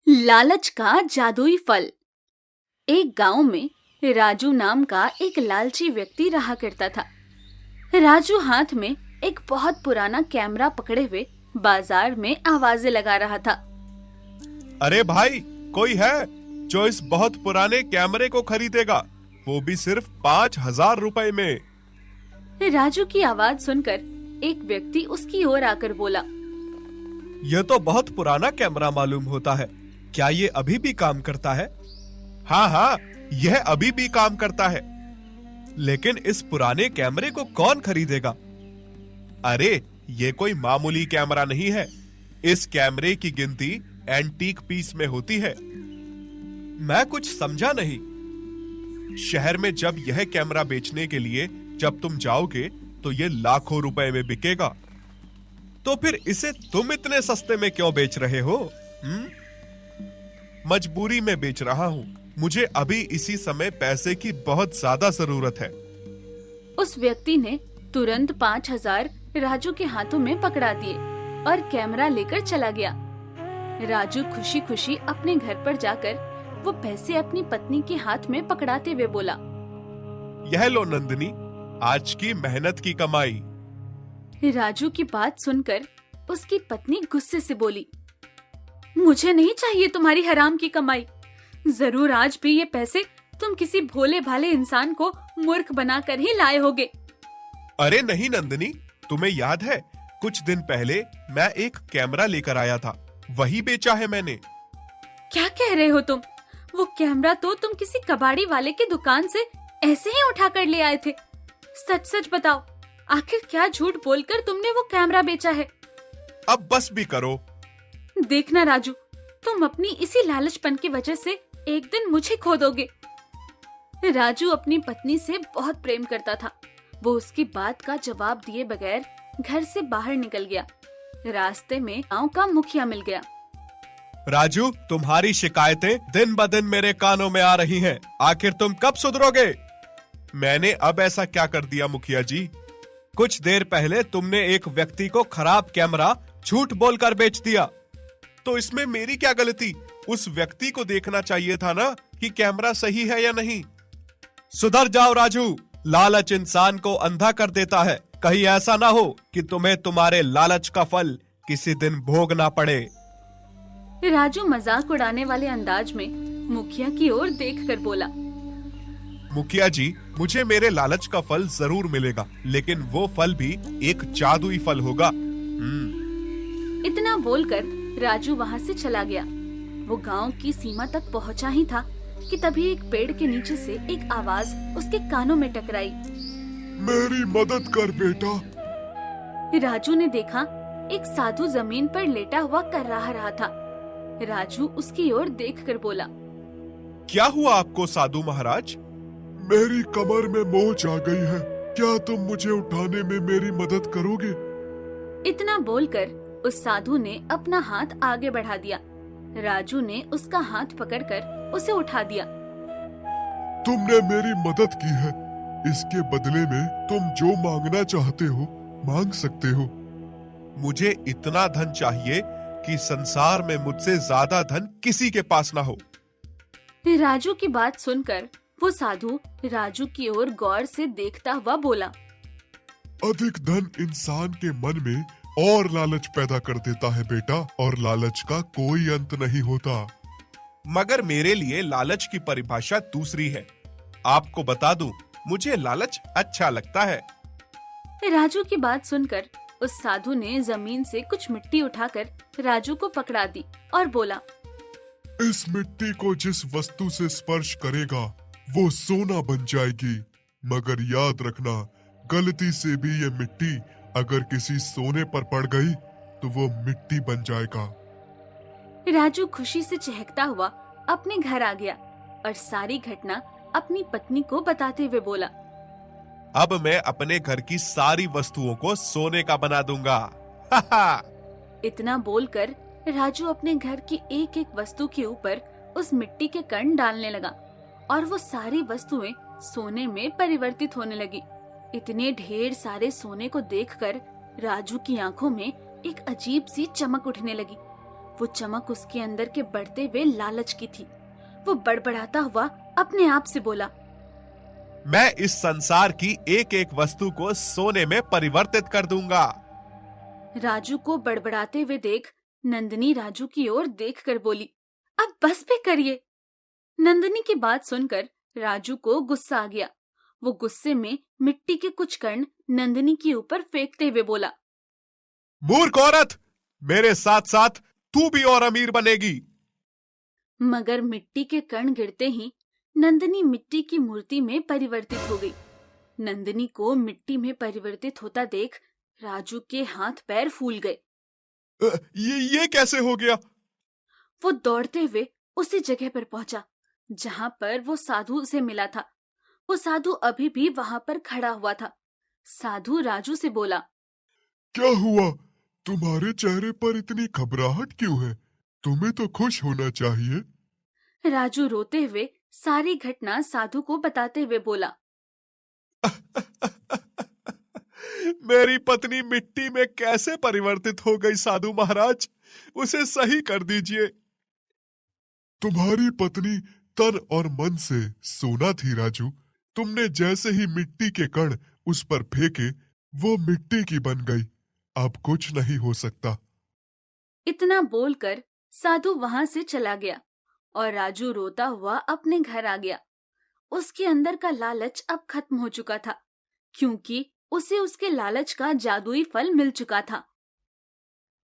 लालच का जादुई फल। एक गांव में राजू नाम का एक लालची व्यक्ति रहा करता था। राजू हाथ में एक बहुत पुराना कैमरा पकड़े हुए बाजार में आवाजें लगा रहा था। अरे भाई, कोई है जो इस बहुत पुराने कैमरे को खरीदेगा, वो भी सिर्फ 5,000 रुपए में। राजू की आवाज सुनकर एक व्यक्ति उसकी ओर आकर बोला, यह तो बहुत पुराना कैमरा मालूम होता है। क्या ये अभी भी काम करता है? हाँ हाँ, यह अभी भी काम करता है। लेकिन इस पुराने कैमरे को कौन खरीदेगा? अरे, ये कोई मामूली कैमरा नहीं है। इस कैमरे की गिनती एंटीक पीस में होती है। मैं कुछ समझा नहीं। शहर में जब यह कैमरा बेचने के लिए जब तुम जाओगे तो ये लाखों रुपए में बिकेगा। तो फिर इसे तुम इतने सस्ते में क्यों बेच रहे हो? मजबूरी में बेच रहा हूं। मुझे अभी इसी समय पैसे की बहुत ज्यादा जरूरत है। उस व्यक्ति ने तुरंत 5,000 राजू के हाथों में पकड़ा दिए और कैमरा लेकर चला गया। राजू खुशी खुशी अपने घर पर जाकर वो पैसे अपनी पत्नी के हाथ में पकड़ाते हुए बोला, यह लो नंदिनी, आज की मेहनत की कमाई। राजू की बात सुनकर उसकी पत्नी गुस्से से बोली, मुझे नहीं चाहिए तुम्हारी हराम की कमाई। जरूर आज भी ये पैसे तुम किसी भोले भाले इंसान को मूर्ख बनाकर ही लाए होगे। अरे नहीं नंदिनी, तुम्हें याद है कुछ दिन पहले मैं एक कैमरा लेकर आया था, वही बेचा है मैंने। क्या कह रहे हो तुम? वो कैमरा तो तुम किसी कबाड़ी वाले की दुकान से ऐसे ही उठा कर ले आए थे। सच सच बताओ, आखिर क्या झूठ बोलकर तुमने वो कैमरा बेचा है? अब बस भी करो। देखना राजू, तुम अपनी इसी लालचपन की वजह से एक दिन मुझे खो दोगे। राजू अपनी पत्नी से बहुत प्रेम करता था। वो उसकी बात का जवाब दिए बगैर घर से बाहर निकल गया। रास्ते में गांव का मुखिया मिल गया। राजू, तुम्हारी शिकायतें दिन ब दिन मेरे कानों में आ रही हैं। आखिर तुम कब सुधरोगे? मैंने अब ऐसा क्या कर दिया मुखिया जी? कुछ देर पहले तुमने एक व्यक्ति को खराब कैमरा झूठ बोलकर बेच दिया, तो इसमें मेरी क्या गलती? उस व्यक्ति को देखना चाहिए था ना कि कैमरा सही है या नहीं। सुधर जाओ राजू, लालच इंसान को अंधा कर देता है। कहीं ऐसा ना हो कि तुम्हें तुम्हारे लालच का फल किसी दिन भोगना पड़े। राजू मजाक उड़ाने वाले अंदाज में मुखिया की ओर देखकर बोला, मुखिया जी, मुझे मेरे लालच का फल जरूर मिलेगा, लेकिन वो फल भी एक जादुई फल होगा। इतना बोलकर राजू वहाँ से चला गया। वो गांव की सीमा तक पहुँचा ही था कि तभी एक पेड़ के नीचे से एक आवाज उसके कानों में टकराई, मेरी मदद कर बेटा। राजू ने देखा एक साधु जमीन पर लेटा हुआ कर रहा था। राजू उसकी ओर देखकर बोला, क्या हुआ आपको साधु महाराज? मेरी कमर में मोच आ गई है। क्या तुम मुझे उठाने में मेरी मदद करोगे? इतना बोलकर उस साधु ने अपना हाथ आगे बढ़ा दिया। राजू ने उसका हाथ पकड़कर उसे उठा दिया। तुमने मेरी मदद की है, इसके बदले में तुम जो मांगना चाहते हो मांग सकते हो। मुझे इतना धन चाहिए कि संसार में मुझसे ज्यादा धन किसी के पास ना हो। राजू की बात सुनकर वो साधु राजू की ओर गौर से देखता हुआ बोला, अधिक धन इंसान के मन में और लालच पैदा कर देता है बेटा, और लालच का कोई अंत नहीं होता। मगर मेरे लिए लालच की परिभाषा दूसरी है। आपको बता दूं, मुझे लालच अच्छा लगता है। राजू की बात सुनकर उस साधु ने जमीन से कुछ मिट्टी उठाकर राजू को पकड़ा दी और बोला, इस मिट्टी को जिस वस्तु से स्पर्श करेगा वो सोना बन जाएगी। मगर याद रखना, गलती से भी ये मिट्टी अगर किसी सोने पर पड़ गई तो वो मिट्टी बन जाएगा। राजू खुशी से चहकता हुआ अपने घर आ गया और सारी घटना अपनी पत्नी को बताते हुए बोला, अब मैं अपने घर की सारी वस्तुओं को सोने का बना दूंगा। इतना बोलकर राजू अपने घर की एक एक वस्तु के ऊपर उस मिट्टी के कण डालने लगा और वो सारी वस्तुएं सोने में परिवर्तित होने लगी। इतने ढेर सारे सोने को देखकर राजू की आंखों में एक अजीब सी चमक उठने लगी। वो चमक उसके अंदर के बढ़ते हुए लालच की थी। वो बड़बड़ाता हुआ अपने आप से बोला, मैं इस संसार की एक एक वस्तु को सोने में परिवर्तित कर दूंगा। राजू को बड़बड़ाते हुए देख नंदिनी राजू की ओर देखकर बोली, अब बस भी करिए। नंदिनी की बात सुनकर राजू को गुस्सा आ गया। वो गुस्से में मिट्टी के कुछ कण नंदिनी के ऊपर फेंकते हुए बोला, मूर्ख औरत, मेरे साथ साथ तू भी और अमीर बनेगी। मगर मिट्टी के कण गिरते ही नंदिनी मिट्टी की मूर्ति में परिवर्तित हो गई। नंदिनी को मिट्टी में परिवर्तित होता देख राजू के हाथ पैर फूल गए। ये कैसे हो गया? वो दौड़ते हुए उसी जगह पर पहुंचा जहां पर वो साधु से मिला था। वो साधु अभी भी वहां पर खड़ा हुआ था। साधु राजू से बोला, क्या हुआ? तुम्हारे चेहरे पर इतनी घबराहट क्यों है? तुम्हें तो खुश होना चाहिए। राजू रोते हुए सारी घटना साधु को बताते हुए बोला, मेरी पत्नी मिट्टी में कैसे परिवर्तित हो गई साधु महाराज, उसे सही कर दीजिए। तुम्हारी पत्नी तन और मन से सोना थी राजू। तुमने जैसे ही मिट्टी के कण उस पर फेंके, वो मिट्टी की बन गई। अब कुछ नहीं हो सकता। इतना बोलकर साधु वहां से चला गया और राजू रोता हुआ अपने घर आ गया। उसके अंदर का लालच अब खत्म हो चुका था, क्योंकि उसे उसके लालच का जादुई फल मिल चुका था।